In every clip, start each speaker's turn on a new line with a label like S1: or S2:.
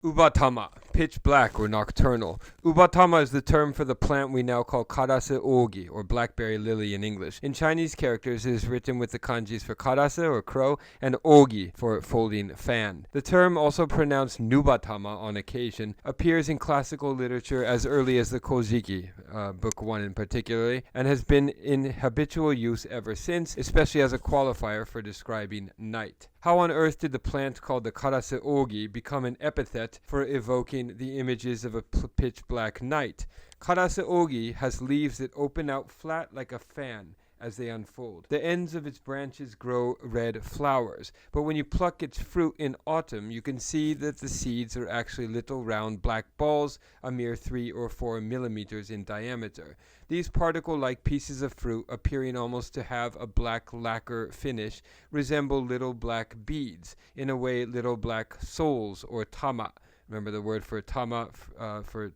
S1: Ubatama, pitch black or nocturnal. Ubatama is the term for the plant we now call karase ogi, or blackberry lily in English. In Chinese characters, it is written with the kanjis for karase, or crow, and ogi, for folding fan. The term, also pronounced nubatama on occasion, appears in classical literature as early as the Kojiki, book 1 in particular, and has been in habitual use ever since, especially as a qualifier for describing night. How on earth did the plant called the karase ogi become an epithet for evoking the images of a pitch black night? Karase ogi has leaves that open out flat like a fan as they unfold. The ends of its branches grow red flowers, but when you pluck its fruit in autumn, you can see that the seeds are actually little round black balls, a mere 3 or 4 millimeters in diameter. These particle-like pieces of fruit, appearing almost to have a black lacquer finish, resemble little black beads, in a way little black souls or tama. Remember the word for tama for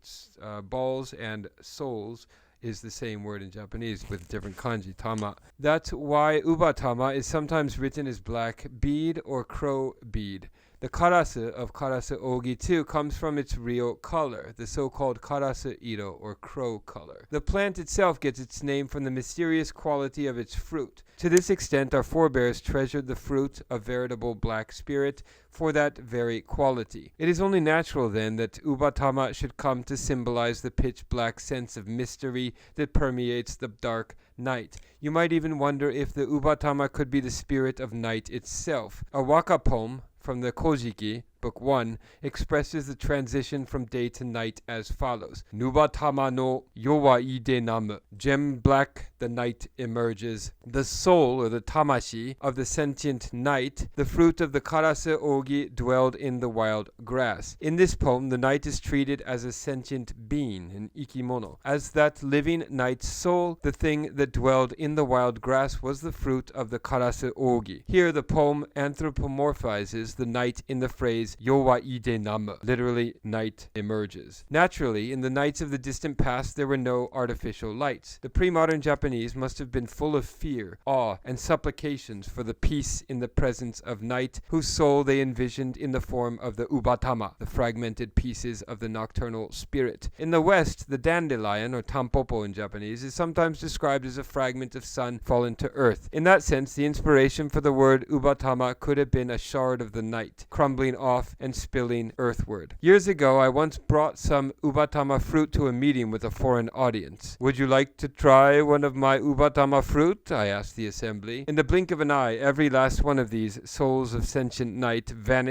S1: balls, and souls is the same word in Japanese with different kanji, tama. That's why ubatama is sometimes written as black bead or crow bead. The karase of karase ogi too comes from its real color, the so-called karase iro or crow color. The plant itself gets its name from the mysterious quality of its fruit. To this extent, our forebears treasured the fruit, a veritable black spirit, for that very quality. It is only natural then that ubatama should come to symbolize the pitch black sense of mystery that permeates the dark night. You might even wonder if the ubatama could be the spirit of night itself. A waka poem from the Kojiki, Book 1, expresses the transition from day to night as follows. Nubatama no yōwai de namu. Gem black, the night emerges. The soul, or the tamashi, of the sentient night, the fruit of the karase ogi, dwelled in the wild grass. In this poem, the night is treated as a sentient being, an ikimono. As that living night's soul, the thing that dwelled in the wild grass was the fruit of the karase ogi. Here, the poem anthropomorphizes the night in the phrase yōwai de namu, literally, night emerges. Naturally, in the nights of the distant past, there were no artificial lights. The pre-modern Japanese must have been full of fear, awe, and supplications for the peace in the presence of night, whose soul they envisioned in the form of the ubatama, the fragmented pieces of the nocturnal spirit. In the West, the dandelion, or tampopo in Japanese, is sometimes described as a fragment of sun fallen to earth. In that sense, the inspiration for the word ubatama could have been a shard of the night, crumbling off and spilling earthward. Years ago, I once brought some ubatama fruit to a meeting with a foreign audience. "Would you like to try one of my ubatama fruit?" I asked the assembly. In the blink of an eye, every last one of these souls of sentient night vanished